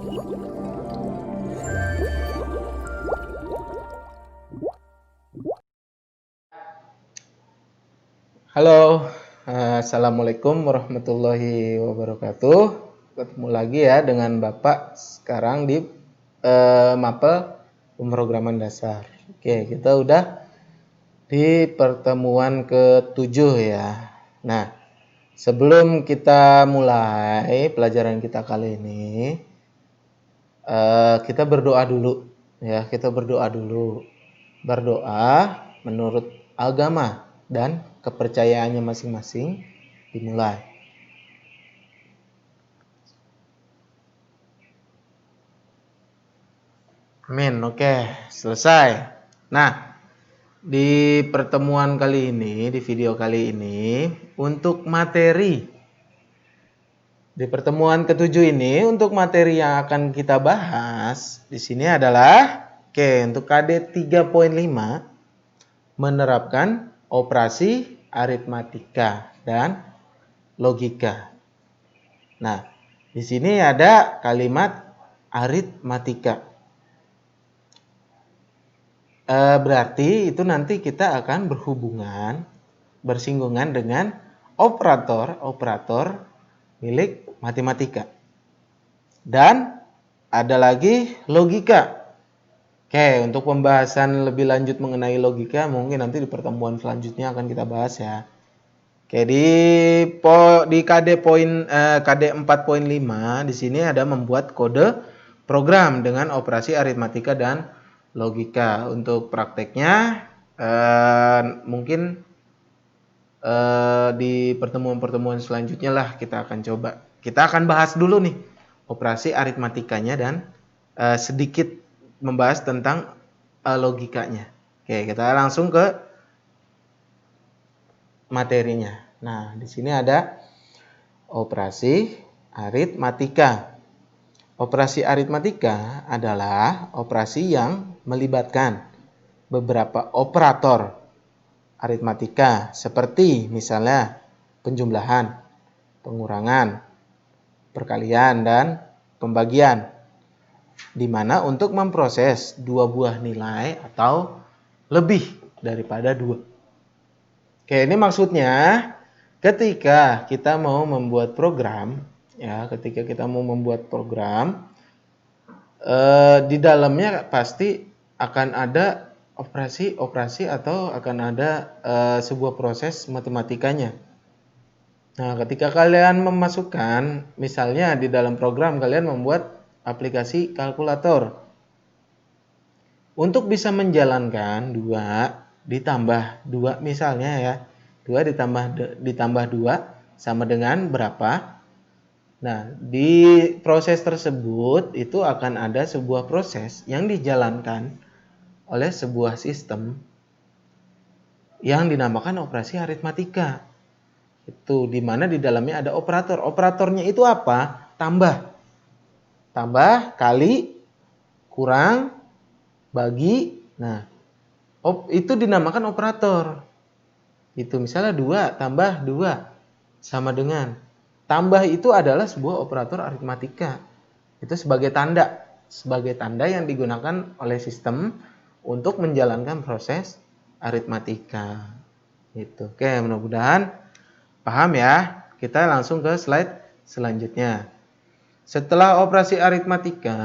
Halo, Assalamualaikum warahmatullahi wabarakatuh. Ketemu lagi ya dengan Bapak sekarang di mapel pemrograman dasar. Oke, kita udah di pertemuan ke-7 ya. Nah, sebelum kita mulai pelajaran kita kali ini, kita berdoa dulu ya. Kita berdoa dulu. Berdoa menurut agama dan kepercayaannya masing-masing dimulai. Amin. Oke, selesai. Nah, di pertemuan kali ini, di video kali ini, untuk materi di pertemuan ke-7 ini, untuk materi yang akan kita bahas di sini adalah untuk KD 3.5 menerapkan operasi aritmatika dan logika. Nah, di sini ada kalimat aritmatika. Berarti itu nanti kita akan bersinggungan dengan operator milik matematika. Dan ada lagi logika. Oke, untuk pembahasan lebih lanjut mengenai logika mungkin nanti di pertemuan selanjutnya akan kita bahas ya. Oke, di KD 4.5 di sini ada membuat kode program dengan operasi aritmatika dan logika. Untuk prakteknya mungkin di pertemuan-pertemuan selanjutnya lah kita akan coba. Kita akan bahas dulu nih operasi aritmatikanya dan sedikit membahas tentang logikanya. Oke, kita langsung ke materinya. Nah, di sini ada operasi aritmatika. Operasi aritmatika adalah operasi yang melibatkan beberapa operator aritmatika seperti misalnya penjumlahan, pengurangan, perkalian, dan pembagian. Di mana untuk memproses dua buah nilai atau lebih daripada 2. Oke, ini maksudnya ketika kita mau membuat program, ya, di dalamnya pasti akan ada operasi atau akan ada sebuah proses matematikanya. Nah, ketika kalian memasukkan, misalnya di dalam program kalian membuat aplikasi kalkulator. Untuk bisa menjalankan 2 ditambah 2 misalnya ya. 2 ditambah 2 sama dengan berapa? Nah, di proses tersebut itu akan ada sebuah proses yang dijalankan oleh sebuah sistem yang dinamakan operasi aritmatika. Itu di mana di dalamnya ada operator. Operatornya itu apa? Tambah, kali, kurang, bagi. Nah, itu dinamakan operator. Itu misalnya 2 tambah 2 sama dengan. Tambah itu adalah sebuah operator aritmatika. Itu sebagai tanda yang digunakan oleh sistem untuk menjalankan proses aritmatika. Itu. Oke, mudah-mudahan paham ya. Kita langsung ke slide selanjutnya. Setelah operasi aritmatika,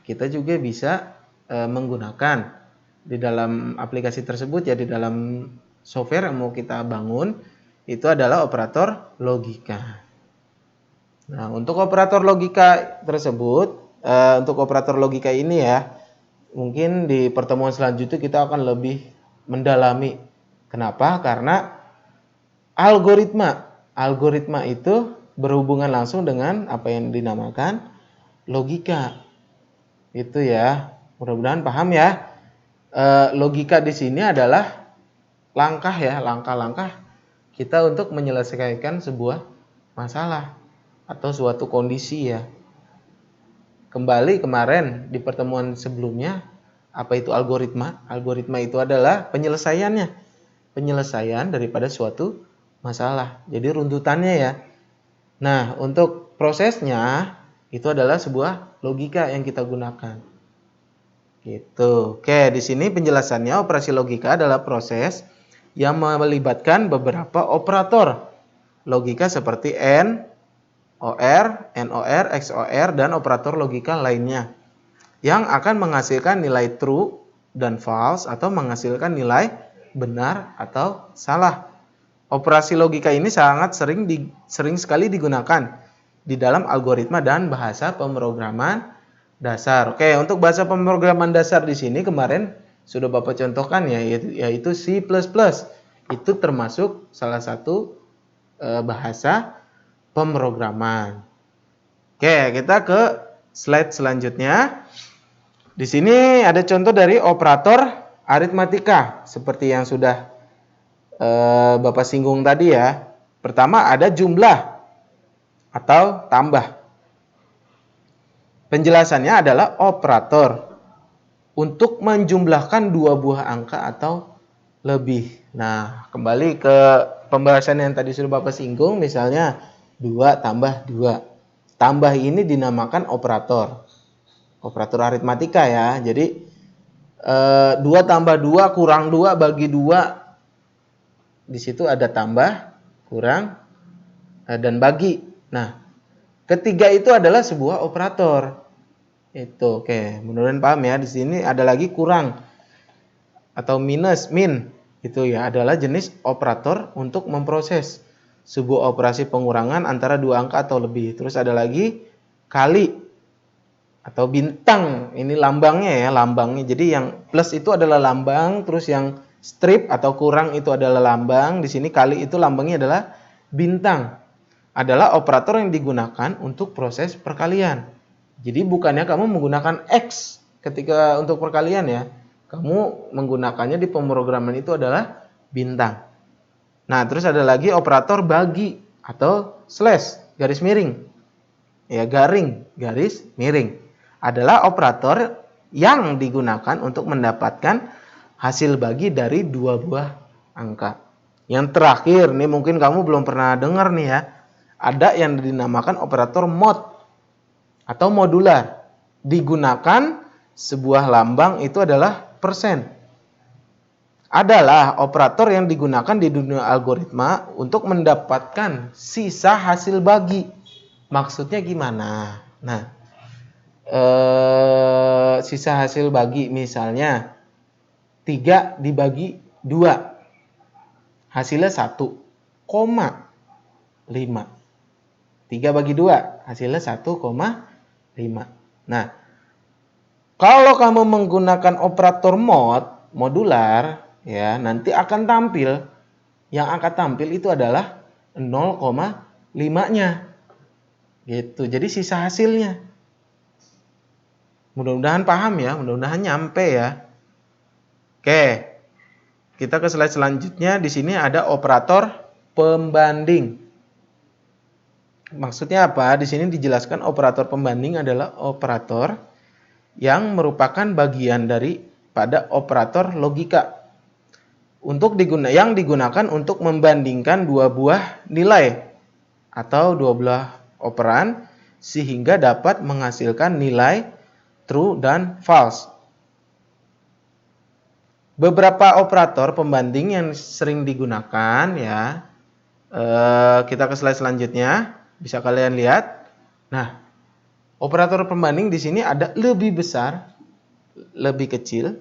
kita juga bisa menggunakan di dalam aplikasi tersebut ya, di dalam software yang mau kita bangun itu adalah operator logika. Nah, untuk operator logika tersebut, untuk operator logika ini ya, mungkin di pertemuan selanjutnya kita akan lebih mendalami. Kenapa? Karena algoritma itu berhubungan langsung dengan apa yang dinamakan logika. Itu ya. Mudah-mudahan paham ya. Logika di sini adalah langkah-langkah kita untuk menyelesaikan sebuah masalah atau suatu kondisi ya. Kembali kemarin di pertemuan sebelumnya, apa itu algoritma? Algoritma itu adalah penyelesaian daripada suatu masalah. Jadi runtutannya ya. Nah, untuk prosesnya Itu adalah sebuah logika yang kita gunakan. Gitu. Oke, di sini penjelasannya operasi logika adalah proses yang melibatkan beberapa operator logika seperti AND, OR, NOR, XOR, dan operator logika lainnya yang akan menghasilkan nilai true dan false atau menghasilkan nilai benar atau salah. Operasi logika ini sangat sering sekali digunakan di dalam algoritma dan bahasa pemrograman dasar. Oke, untuk bahasa pemrograman dasar di sini kemarin sudah Bapak contohkan ya, yaitu C++. Itu termasuk salah satu bahasa pemrograman. Oke, kita ke slide selanjutnya. Di sini ada contoh dari operator aritmatika seperti yang sudah Bapak singgung tadi ya. Pertama ada jumlah atau tambah. Penjelasannya adalah operator untuk menjumlahkan dua buah angka atau lebih. Nah, kembali ke pembahasan yang tadi sudah Bapak singgung, misalnya 2 tambah 2. Tambah ini dinamakan operator. Operator aritmatika ya. Jadi 2 tambah 2 kurang 2 bagi 2. Di situ ada tambah, kurang, dan bagi. Nah, ketiga itu adalah sebuah operator. Itu oke, mudah-mudahan paham ya. Di sini ada lagi kurang atau minus, min. Itu ya adalah jenis operator untuk memproses sebuah operasi pengurangan antara dua angka atau lebih. Terus ada lagi kali atau bintang. Ini lambangnya ya, lambangnya. Jadi yang plus itu adalah lambang, terus yang strip atau kurang itu adalah lambang. Di sini kali itu lambangnya adalah bintang. Adalah operator yang digunakan untuk proses perkalian. Jadi bukannya kamu menggunakan X ketika untuk perkalian ya. Kamu menggunakannya di pemrograman itu adalah bintang. Nah, terus ada lagi operator bagi atau slash, garis miring. Ya, garing, garis miring. Adalah operator yang digunakan untuk mendapatkan hasil bagi dari dua buah angka. Yang terakhir, nih mungkin kamu belum pernah dengar nih ya. Ada yang dinamakan operator mod atau modular. Digunakan sebuah lambang itu adalah persen. Adalah operator yang digunakan di dunia algoritma untuk mendapatkan sisa hasil bagi. Maksudnya gimana? Nah, sisa hasil bagi misalnya 3 dibagi 2. Hasilnya 1,5. 3 bagi 2 hasilnya 1,5. Nah, kalau kamu menggunakan operator modular ya, nanti akan tampil yang akan tampil itu adalah 0,5-nya. Gitu. Jadi sisa hasilnya. Mudah-mudahan paham ya, mudah-mudahan nyampe ya. Oke. Kita ke slide selanjutnya. Di sini ada operator pembanding. Maksudnya apa? Di sini dijelaskan operator pembanding adalah operator yang merupakan bagian dari pada operator logika yang digunakan untuk membandingkan dua buah nilai atau dua buah operan sehingga dapat menghasilkan nilai true dan false. Beberapa operator pembanding yang sering digunakan ya, kita ke slide selanjutnya. Bisa kalian lihat. Nah, operator pembanding di sini ada lebih besar, lebih kecil,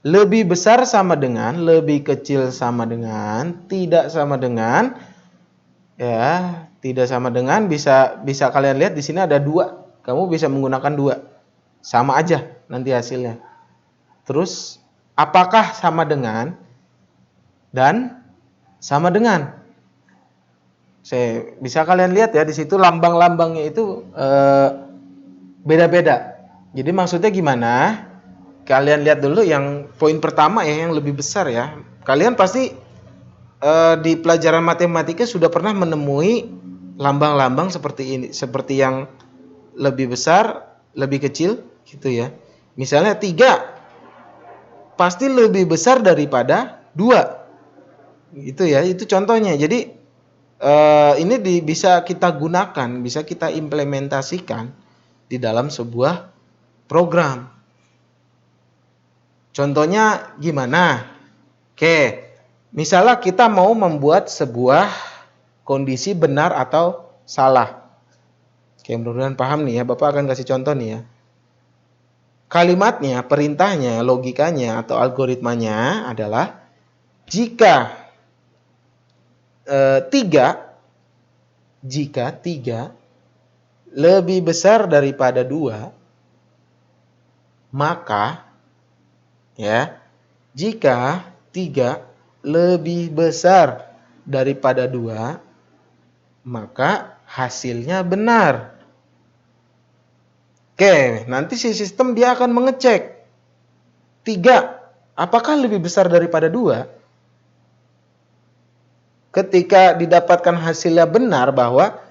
lebih besar sama dengan, lebih kecil sama dengan, tidak sama dengan, ya, tidak sama dengan. Bisa kalian lihat di sini ada 2. Kamu bisa menggunakan 2, sama aja nanti hasilnya. Terus apakah sama dengan dan sama dengan? Bisa kalian lihat ya di situ lambang-lambangnya itu beda-beda. Jadi maksudnya gimana? Kalian lihat dulu yang poin pertama ya, yang lebih besar ya. Kalian pasti di pelajaran matematika sudah pernah menemui lambang-lambang seperti ini, seperti yang lebih besar, lebih kecil gitu ya. Misalnya 3 pasti lebih besar daripada 2. Gitu ya, itu contohnya. Jadi ini bisa kita gunakan, bisa kita implementasikan di dalam sebuah program. Contohnya gimana? Oke, misalnya kita mau membuat sebuah kondisi benar atau salah. Oke, mudah-mudahan paham nih ya. Bapak akan kasih contoh nih ya. Kalimatnya, perintahnya, logikanya atau algoritmanya adalah jika 3 lebih besar daripada 2, maka ya, jika 3 lebih besar daripada 2, maka hasilnya benar. Oke, nanti si sistem dia akan mengecek 3 apakah lebih besar daripada 2. Ketika didapatkan hasilnya benar bahwa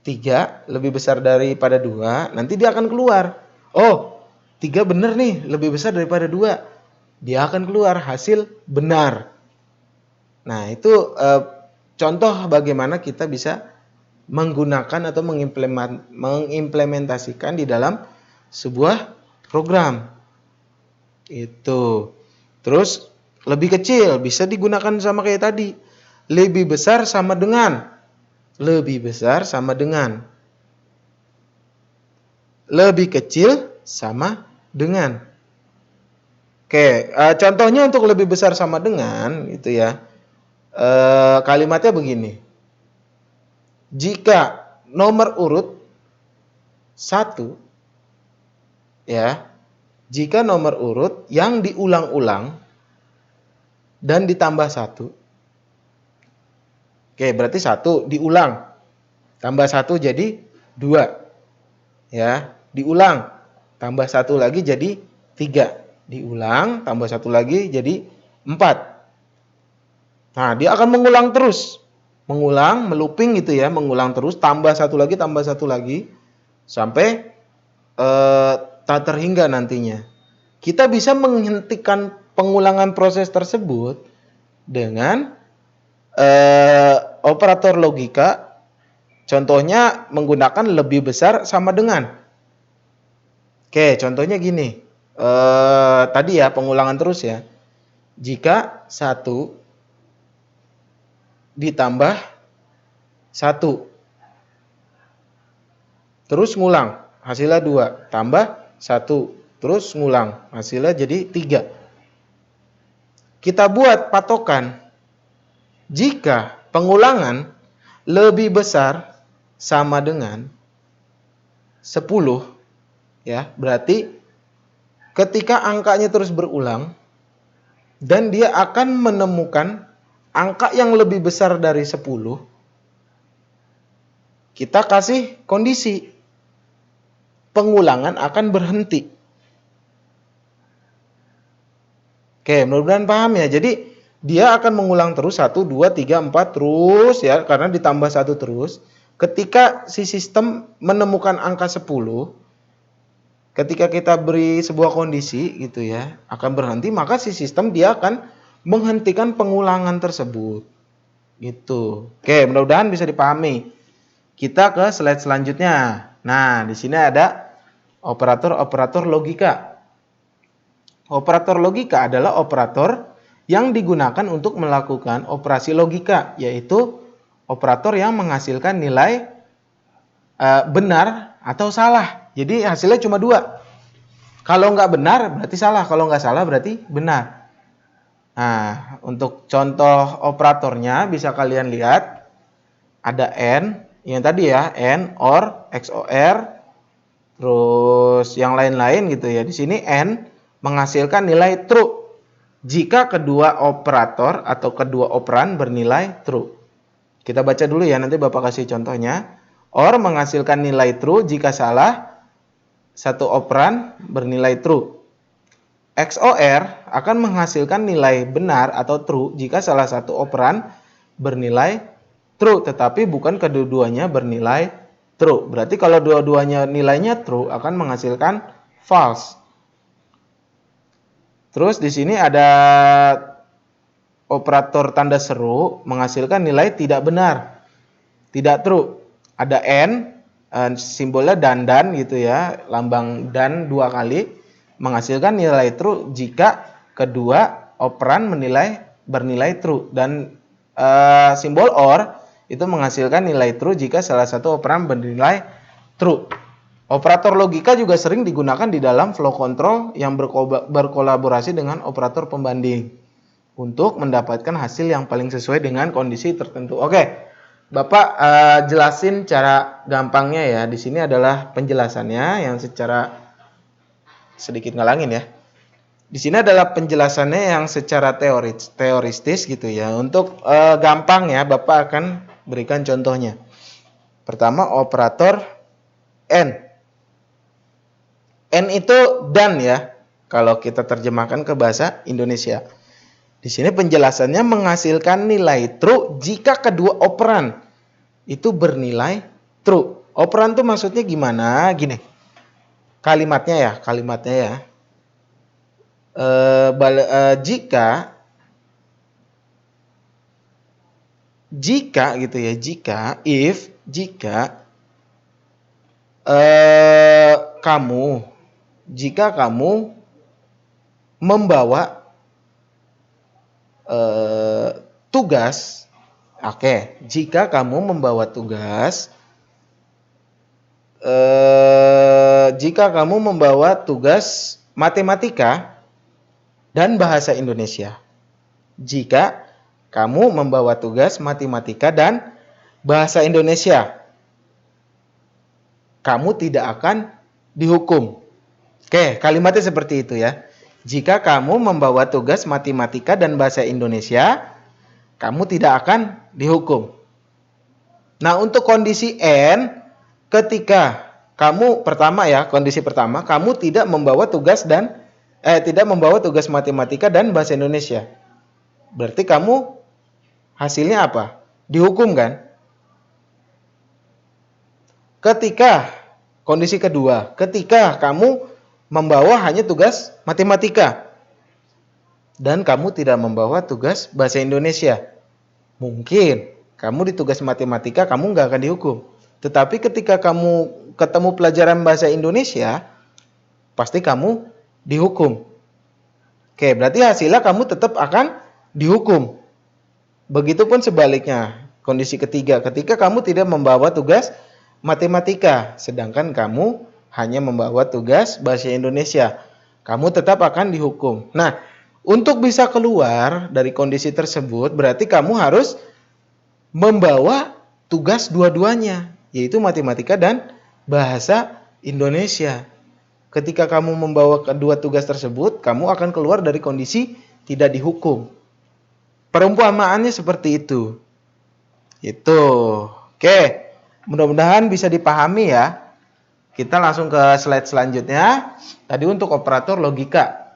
3 lebih besar daripada 2, nanti dia akan keluar. Oh, 3 benar nih, lebih besar daripada 2. Dia akan keluar hasil benar. Nah, itu contoh bagaimana kita bisa menggunakan atau mengimplementasikan di dalam sebuah program. Itu. Terus lebih kecil bisa digunakan sama kayak tadi. Lebih besar sama dengan. Lebih besar sama dengan. Lebih kecil sama dengan. Oke, contohnya untuk lebih besar sama dengan gitu ya. Kalimatnya begini. Jika nomor urut 1 ya, jika nomor urut yang diulang-ulang dan ditambah 1. Oke, berarti 1 diulang. Tambah 1 jadi 2. Ya, diulang. Tambah 1 lagi jadi 3. Diulang, tambah 1 lagi jadi 4. Nah, dia akan mengulang terus. Mengulang, melooping gitu ya, mengulang terus, tambah 1 lagi, sampai tak terhingga nantinya. Kita bisa menghentikan pengulangan proses tersebut dengan operator logika, contohnya menggunakan lebih besar sama dengan. Oke, contohnya gini. Tadi ya, pengulangan terus ya. Jika 1 ditambah 1, terus ngulang, hasilnya 2, tambah 1, terus ngulang, hasilnya jadi 3. Kita buat patokan. Jika pengulangan lebih besar sama dengan 10, ya, berarti ketika angkanya terus berulang dan dia akan menemukan angka yang lebih besar dari 10, kita kasih kondisi pengulangan akan berhenti. Oke, mudah-mudahan paham ya. Jadi dia akan mengulang terus 1, 2, 3, 4 terus ya, karena ditambah 1 terus. Ketika si sistem menemukan angka 10, ketika kita beri sebuah kondisi gitu ya, akan berhenti, maka si sistem dia akan menghentikan pengulangan tersebut. Gitu. Oke, mudah-mudahan bisa dipahami. Kita ke slide selanjutnya. Nah, di sini ada operator-operator logika. Operator logika adalah operator yang digunakan untuk melakukan operasi logika, yaitu operator yang menghasilkan nilai benar atau salah. Jadi hasilnya cuma 2. Kalau nggak benar berarti salah, kalau nggak salah berarti benar. Nah, untuk contoh operatornya bisa kalian lihat. Ada AND, yang tadi ya, AND, OR, XOR, terus yang lain-lain gitu ya. Di sini AND menghasilkan nilai true jika kedua operator atau kedua operan bernilai true. Kita baca dulu ya, nanti Bapak kasih contohnya. OR menghasilkan nilai true jika salah satu operan bernilai true. XOR akan menghasilkan nilai benar atau true jika salah satu operan bernilai true, tetapi bukan kedua-duanya bernilai true. Berarti kalau dua-duanya nilainya true akan menghasilkan false. Terus di sini ada operator tanda seru menghasilkan nilai tidak benar tidak true. Ada n, simbolnya dan gitu ya, lambang dan 2 kali menghasilkan nilai true jika kedua operan bernilai true, dan simbol OR itu menghasilkan nilai true jika salah satu operan bernilai true. Operator logika juga sering digunakan di dalam flow control yang berkolaborasi dengan operator pembanding untuk mendapatkan hasil yang paling sesuai dengan kondisi tertentu. Oke, Bapak jelasin cara gampangnya ya. Di sini adalah penjelasannya yang secara sedikit ngalangin ya. Di sini adalah penjelasannya yang secara teoristis gitu ya. Untuk gampang ya, Bapak akan berikan contohnya. Pertama, operator N. N itu dan ya, kalau kita terjemahkan ke bahasa Indonesia. Di sini penjelasannya menghasilkan nilai true jika kedua operan itu bernilai true. Operan itu maksudnya gimana? Gini, kalimatnya ya. Jika gitu ya, jika kamu membawa tugas, jika kamu membawa tugas matematika dan bahasa Indonesia. Jika kamu membawa tugas matematika dan bahasa Indonesia, kamu tidak akan dihukum. Oke, kalimatnya seperti itu ya. Jika kamu membawa tugas matematika dan bahasa Indonesia, kamu tidak akan dihukum. Nah, untuk kondisi N, ketika kamu kondisi pertama, kamu tidak membawa tugas matematika dan bahasa Indonesia. Berarti kamu hasilnya apa? Dihukum kan? Kondisi kedua, ketika kamu membawa hanya tugas matematika dan kamu tidak membawa tugas bahasa Indonesia, mungkin kamu di tugas matematika kamu nggak akan dihukum. Tetapi ketika kamu ketemu pelajaran bahasa Indonesia, pasti kamu dihukum. Oke, berarti hasilnya kamu tetap akan dihukum. Begitupun sebaliknya, kondisi ketiga, ketika kamu tidak membawa tugas matematika, sedangkan kamu hanya membawa tugas bahasa Indonesia, kamu tetap akan dihukum. Nah, untuk bisa keluar dari kondisi tersebut, berarti kamu harus membawa tugas dua-duanya, yaitu matematika dan bahasa Indonesia. Ketika kamu membawa kedua tugas tersebut, kamu akan keluar dari kondisi tidak dihukum. Perumpamaannya seperti itu. Itu. Oke. Mudah-mudahan bisa dipahami ya. Kita langsung ke slide selanjutnya. Tadi untuk operator logika.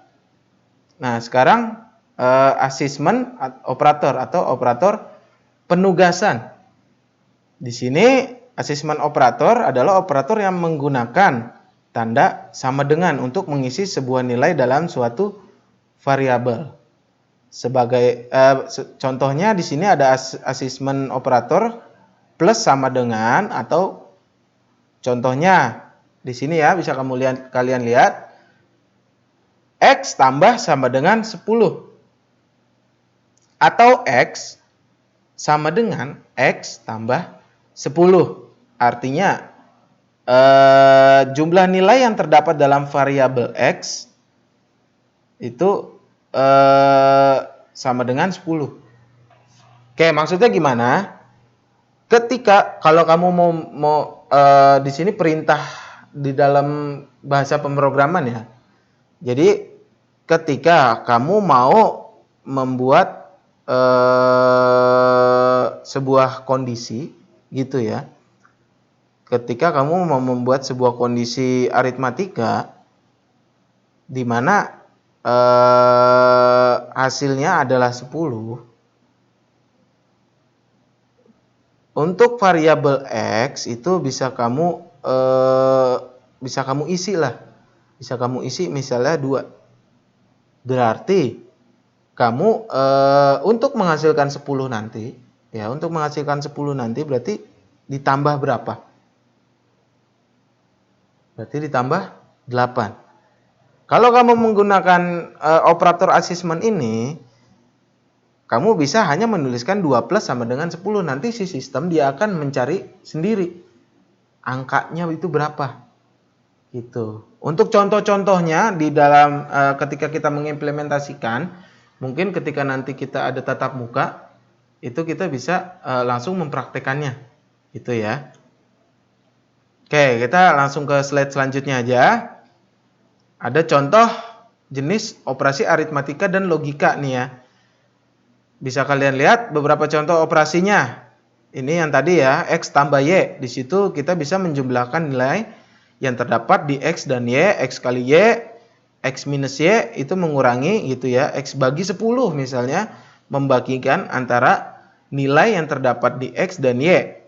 Nah, sekarang asesmen operator atau operator penugasan. Di sini asesmen operator adalah operator yang menggunakan tanda sama dengan untuk mengisi sebuah nilai dalam suatu variabel. Sebagai contohnya di sini ada asesmen operator plus sama dengan, atau contohnya di sini ya, bisa kalian lihat X tambah sama dengan 10 atau X sama dengan X tambah 10. Artinya jumlah nilai yang terdapat dalam variabel X itu sama dengan 10. Oke, maksudnya gimana? Ketika kalau kamu mau di sini perintah di dalam bahasa pemrograman ya. Jadi ketika kamu mau membuat sebuah kondisi gitu ya. Ketika kamu mau membuat sebuah kondisi aritmatika di mana hasilnya adalah 10. Untuk variabel X itu bisa kamu isi lah. Bisa kamu isi misalnya 2. Berarti kamu untuk menghasilkan 10 nanti, ya, untuk menghasilkan 10 nanti berarti ditambah berapa? Berarti ditambah 8. Kalau kamu menggunakan operator assessment ini, kamu bisa hanya menuliskan 2 plus sama dengan 10. Nanti si sistem dia akan mencari sendiri angkanya itu berapa. Gitu. Untuk contoh-contohnya di dalam ketika kita mengimplementasikan, mungkin ketika nanti kita ada tatap muka, itu kita bisa langsung mempraktekannya. Gitu ya. Oke, kita langsung ke slide selanjutnya aja. Ada contoh jenis operasi aritmatika dan logika nih ya. Bisa kalian lihat beberapa contoh operasinya. Ini yang tadi ya, X tambah Y. Di situ kita bisa menjumlahkan nilai yang terdapat di X dan Y. X kali Y, X minus Y itu mengurangi gitu ya. X bagi 10 misalnya, membagikan antara nilai yang terdapat di X dan Y.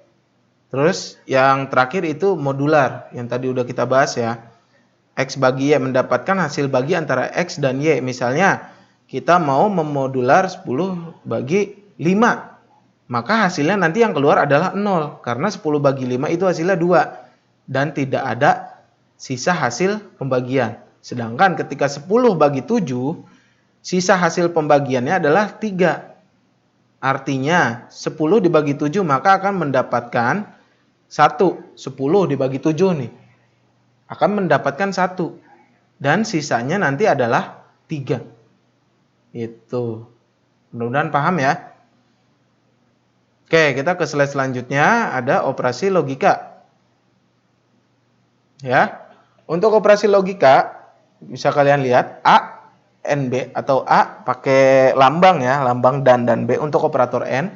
Terus yang terakhir itu modular, yang tadi udah kita bahas ya. X bagi Y mendapatkan hasil bagi antara X dan Y. Misalnya kita mau memodular 10 bagi 5. Maka hasilnya nanti yang keluar adalah 0. Karena 10 bagi 5 itu hasilnya 2. Dan tidak ada sisa hasil pembagian. Sedangkan ketika 10 bagi 7, sisa hasil pembagiannya adalah 3. Artinya 10 dibagi 7 maka akan mendapatkan 1. 10 dibagi 7 nih. Akan mendapatkan 1. Dan sisanya nanti adalah 3. Itu. Mudah-mudahan paham ya. Oke, kita ke slide selanjutnya. Ada operasi logika. Ya. Untuk operasi logika, bisa kalian lihat A, N, B. Atau A pakai lambang ya. Lambang dan B untuk operator N.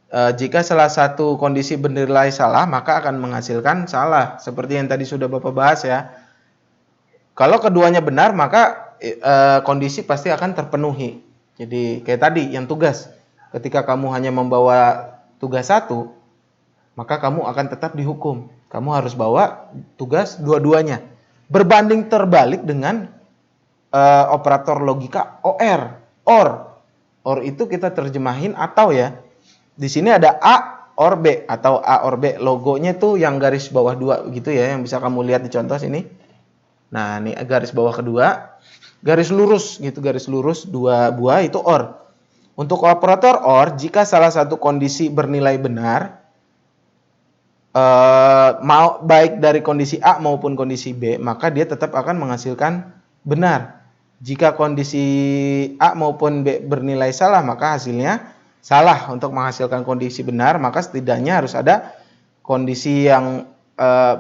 Jika salah satu kondisi bernilai salah, maka akan menghasilkan salah. Seperti yang tadi sudah Bapak bahas ya. Kalau keduanya benar, maka kondisi pasti akan terpenuhi. Jadi kayak tadi yang tugas. Ketika kamu hanya membawa tugas 1, maka kamu akan tetap dihukum. Kamu harus bawa tugas dua-duanya. Berbanding terbalik dengan operator logika OR. OR itu kita terjemahin atau ya. Di sini ada A or B atau A or B. Logonya tuh yang garis bawah 2 gitu ya, yang bisa kamu lihat di contoh sini. Nah, ini garis bawah kedua, garis lurus gitu, garis lurus 2 buah itu OR. Untuk operator OR, jika salah satu kondisi bernilai benar, baik dari kondisi A maupun kondisi B, maka dia tetap akan menghasilkan benar. Jika kondisi A maupun B bernilai salah, maka hasilnya salah. Untuk menghasilkan kondisi benar, maka setidaknya harus ada kondisi yang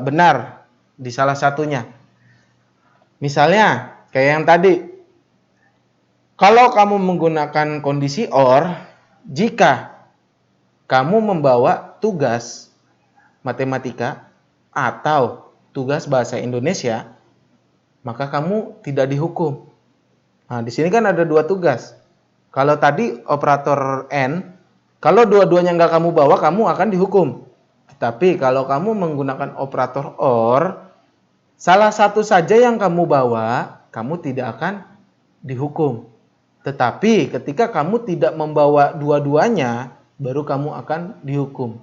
benar di salah satunya. Misalnya, kayak yang tadi, kalau kamu menggunakan kondisi OR, jika kamu membawa tugas matematika atau tugas bahasa Indonesia, maka kamu tidak dihukum. Nah, di sini kan ada 2 tugas. Kalau tadi operator N, kalau dua-duanya nggak kamu bawa, kamu akan dihukum. Tapi kalau kamu menggunakan operator OR, salah satu saja yang kamu bawa, kamu tidak akan dihukum. Tetapi ketika kamu tidak membawa dua-duanya, baru kamu akan dihukum.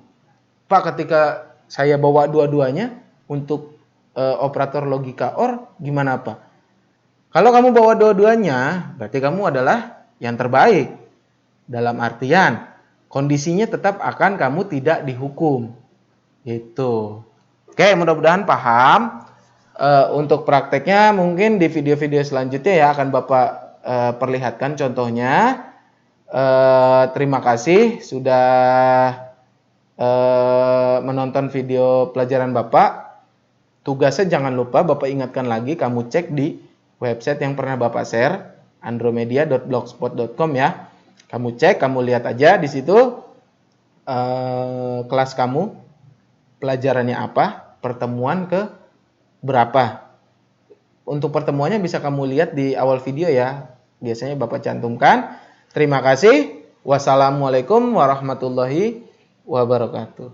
Pak, ketika saya bawa dua-duanya untuk operator logika OR, gimana Pak? Kalau kamu bawa dua-duanya, berarti kamu adalah yang terbaik. Dalam artian, kondisinya tetap akan kamu tidak dihukum. Gitu. Oke, mudah-mudahan paham. Untuk prakteknya mungkin di video-video selanjutnya ya akan Bapak perlihatkan contohnya. Terima kasih sudah menonton video pelajaran Bapak. Tugasnya jangan lupa Bapak ingatkan lagi, kamu cek di website yang pernah Bapak share, andromedia.blogspot.com ya. Kamu cek, kamu lihat aja di situ kelas kamu pelajarannya apa, pertemuan ke berapa. Untuk pertemuannya bisa kamu lihat di awal video ya. Biasanya Bapak cantumkan. Terima kasih. Wassalamualaikum warahmatullahi wabarakatuh.